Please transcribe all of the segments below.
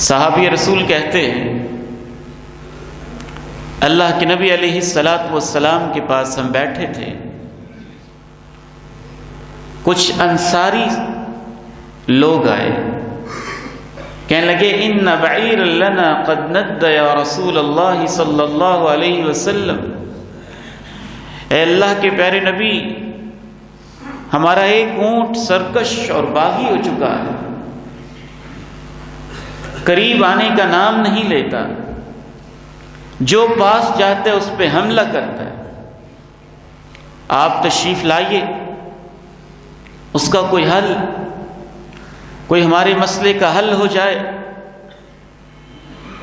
صحابی رسول کہتے ہیں اللہ کے نبی علیہ الصلاۃ والسلام کے پاس ہم بیٹھے تھے، کچھ انصاری لوگ آئے، کہنے لگے ان بعیر لنا قد ند یا رسول اللہ صلی اللہ علیہ وسلم، اے اللہ کے پیارے نبی، ہمارا ایک اونٹ سرکش اور باغی ہو چکا ہے، قریب آنے کا نام نہیں لیتا، جو پاس جاتا ہے اس پہ حملہ کرتا ہے، آپ تشریف لائیے، اس کا کوئی حل، کوئی ہمارے مسئلے کا حل ہو جائے۔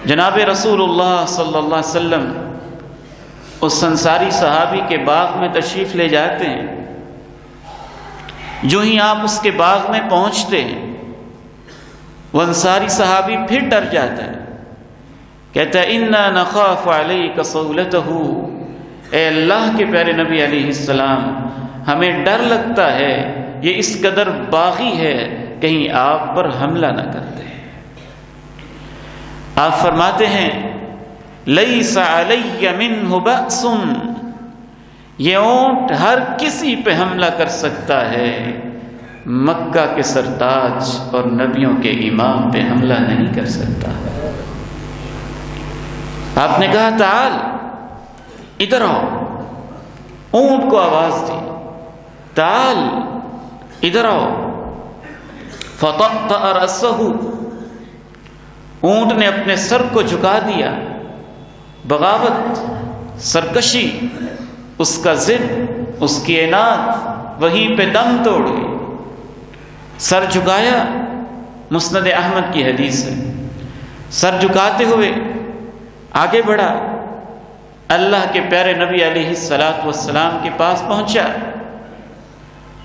جناب رسول اللہ صلی اللہ علیہ وسلم اس انصاری صحابی کے باغ میں تشریف لے جاتے ہیں، جو ہی آپ اس کے باغ میں پہنچتے ہیں وہ انصاری صحابی پھر ڈر جاتا ہے، کہتا ہے انا نخاف علیک صولتہ، اے اللہ کے پیارے نبی علیہ السلام، ہمیں ڈر لگتا ہے یہ اس قدر باغی ہے کہیں آپ پر حملہ نہ کر دے۔ آپ فرماتے ہیں لیس علی منہ بأس، یہ اونٹ ہر کسی پہ حملہ کر سکتا ہے، مکہ کے سرتاج اور نبیوں کے امام پہ حملہ نہیں کر سکتا۔ آپ نے کہا تعال، ادھر آؤ، اونٹ کو آواز دی، تعال ادھر آؤ، فطأطأ رأسہ، اونٹ نے اپنے سر کو جھکا دیا، بغاوت، سرکشی، اس کا ضد، اس کی عناد وہیں پہ دم توڑ گئی، سر جھکایا، مسند احمد کی حدیث ہے، سر جھکاتے ہوئے آگے بڑھا، اللہ کے پیارے نبی علیہ الصلاۃ والسلام کے پاس پہنچا،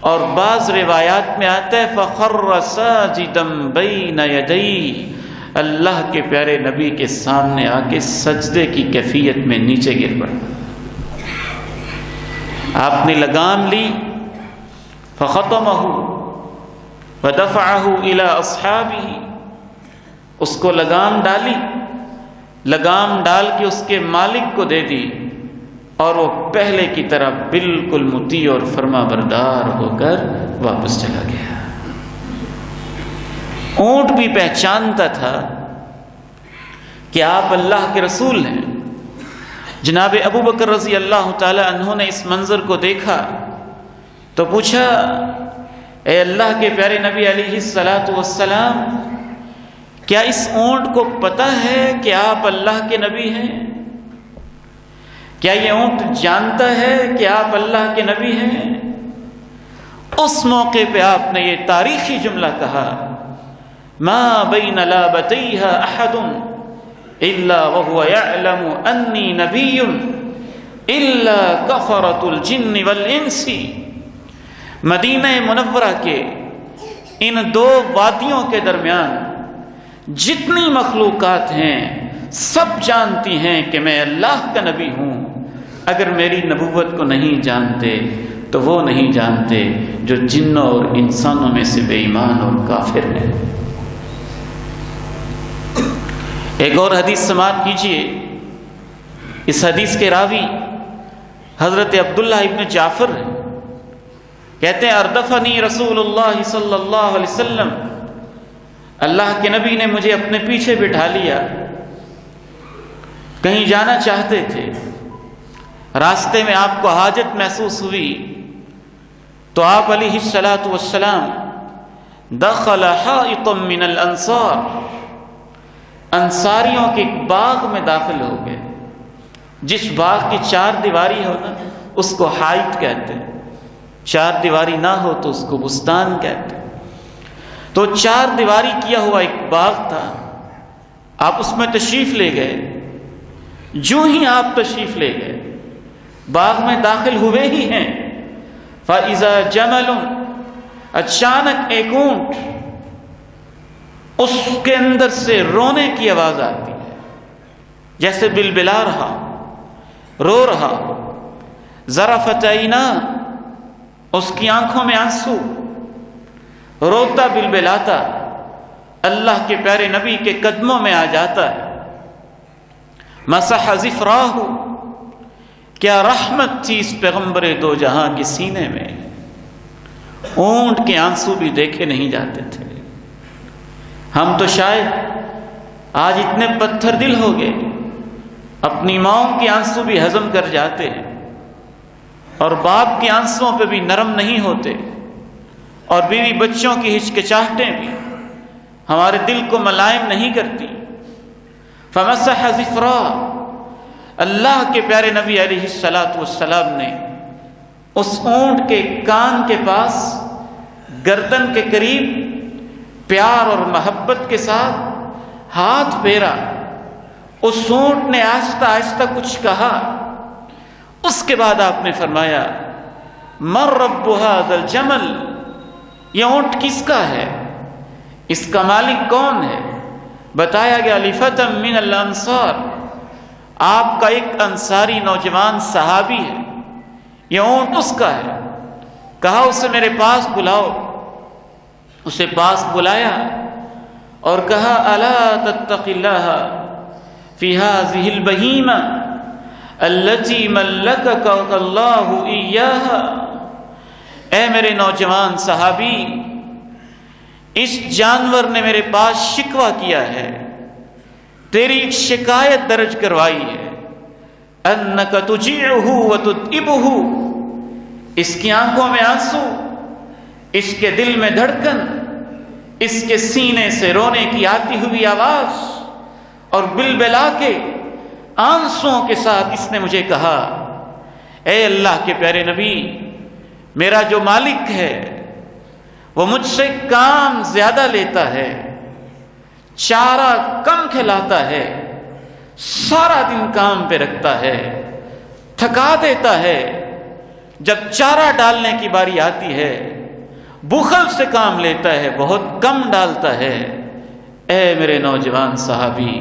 اور بعض روایات میں آتا ہے فخر ساجدا بین یدیہ، اللہ کے پیارے نبی کے سامنے آ کے سجدے کی کیفیت میں نیچے گر پڑا، آپ نے لگام لی، فخطمہ ودفعہ الی اصحابہ، اس کو لگام ڈالی، لگام ڈال کے اس کے مالک کو دے دی، اور وہ پہلے کی طرح بالکل مطیع اور فرما بردار ہو کر واپس چلا گیا۔ اونٹ بھی پہچانتا تھا کہ آپ اللہ کے رسول ہیں۔ جناب ابو بکر رضی اللہ تعالی عنہ نے اس منظر کو دیکھا تو پوچھا اے اللہ کے پیارے نبی علیہ الصلاۃ والسلام، کیا اس اونٹ کو پتہ ہے کہ آپ اللہ کے نبی ہیں؟ کیا یہ اونٹ جانتا ہے کہ آپ اللہ کے نبی ہیں؟ اس موقع پہ آپ نے یہ تاریخی جملہ کہا ما بین لابتیہا احد الا وهو يعلم انی نبی الا کفرۃ الجن والانس۔ مدینہ منورہ کے ان دو وادیوں کے درمیان جتنی مخلوقات ہیں سب جانتی ہیں کہ میں اللہ کا نبی ہوں، اگر میری نبوت کو نہیں جانتے تو وہ نہیں جانتے جو جنوں اور انسانوں میں سے بے ایمان اور کافر ہیں۔ ایک اور حدیث سماعت کیجئے، اس حدیث کے راوی حضرت عبداللہ ابن جعفر ہیں، کہتے ہیں اردفنی رسول اللہ صلی اللہ علیہ وسلم، اللہ کے نبی نے مجھے اپنے پیچھے بٹھا لیا، کہیں جانا چاہتے تھے، راستے میں آپ کو حاجت محسوس ہوئی تو آپ علیہ الصلاۃ والسلام دخل حائطا من الانصار، انصاریوں کے باغ میں داخل ہو گئے۔ جس باغ کی چار دیواری ہو نا اس کو حائط کہتے ہیں، چار دیواری نہ ہو تو اس کو بستان کہتے ہیں۔ تو چار دیواری کیا ہوا ایک باغ تھا، آپ اس میں تشریف لے گئے، جو ہی آپ تشریف لے گئے باغ میں داخل ہوئے ہی ہیں فَإِذَا جَمَلٌ، اچانک ایک اونٹ، اس کے اندر سے رونے کی آواز آتی ہے، جیسے بلبلا رہا، رو رہا، ذرفت عیناہ، اس کی آنکھوں میں آنسو، روتا بلبلاتا، اللہ کے پیارے نبی کے قدموں میں آ جاتا ہے. مسح ظفراہ، کیا رحمت تھی اس پیغمبر دو جہاں کے سینے میں. اونٹ کے آنسو بھی دیکھے نہیں جاتے تھے. ہم تو شاید آج اتنے پتھر دل ہو گئے، اپنی ماؤں کے آنسو بھی ہضم کر جاتے ہیں، اور باپ کے آنسوؤں پہ بھی نرم نہیں ہوتے، اور بیوی بچوں کی ہچکچاہٹیں بھی ہمارے دل کو ملائم نہیں کرتی. فمسح ظفراہ، اللہ کے پیارے نبی علیہ الصلاۃ والسلام نے اس اونٹ کے کان کے پاس گردن کے قریب پیار اور محبت کے ساتھ ہاتھ پھیرا. اس اونٹ نے آہستہ آہستہ کچھ کہا. اس کے بعد آپ نے فرمایا من رب ھذا الجمل، یہ اونٹ کس کا ہے، اس کا مالک کون ہے؟ بتایا گیا لفتى من الانصار، آپ کا ایک انصاری نوجوان صحابی ہے، یہ اونٹ اس کا ہے. کہا اسے میرے پاس بلاؤ. اسے پاس بلایا اور کہا الا تتقی اللہ فی هذه البہیمہ التي ملکک اللہ ایاہا. اے میرے نوجوان صحابی، اس جانور نے میرے پاس شکوہ کیا ہے، تیری ایک شکایت درج کروائی ہے. انک تجیعہ وتتعبہ، اس کی آنکھوں میں آنسو، اس کے دل میں دھڑکن، اس کے سینے سے رونے کی آتی ہوئی آواز، اور بلبلا کے آنسوؤں کے ساتھ اس نے مجھے کہا اے اللہ کے پیارے نبی، میرا جو مالک ہے وہ مجھ سے کام زیادہ لیتا ہے، چارہ کم کھلاتا ہے، سارا دن کام پہ رکھتا ہے، تھکا دیتا ہے. جب چارہ ڈالنے کی باری آتی ہے بخل سے کام لیتا ہے، بہت کم ڈالتا ہے. اے میرے نوجوان صحابی،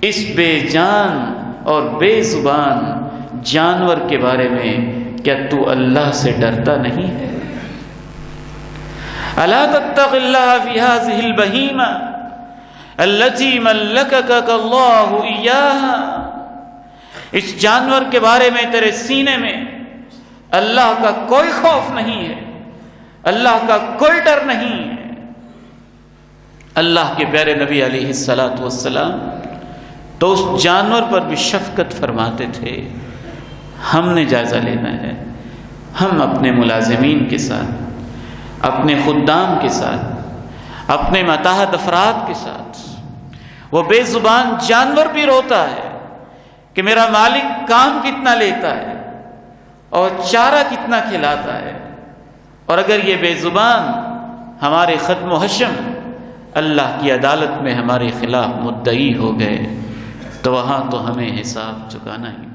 اس بے جان اور بے زبان جانور کے بارے میں کیا تو اللہ سے ڈرتا نہیں ہے؟ الا تتقی اللہ فی هذه البہیمہ التي ملکک اللہ ایاہا. اس جانور کے بارے میں تیرے سینے میں اللہ کا کوئی خوف نہیں ہے، اللہ کا کوئی ڈر نہیں ہے. اللہ کے پیارے نبی علیہ الصلاۃ والسلام تو اس جانور پر بھی شفقت فرماتے تھے. ہم نے جائزہ لینا ہے. ہم اپنے ملازمین کے ساتھ، اپنے خدام کے ساتھ، اپنے ماتحت افراد کے ساتھ، وہ بے زبان جانور بھی روتا ہے کہ میرا مالک کام کتنا لیتا ہے اور چارہ کتنا کھلاتا ہے، اور اگر یہ بے زبان ہمارے ختم و حشم اللہ کی عدالت میں ہمارے خلاف مدعی ہو گئے تو وہاں تو ہمیں حساب چکانا ہی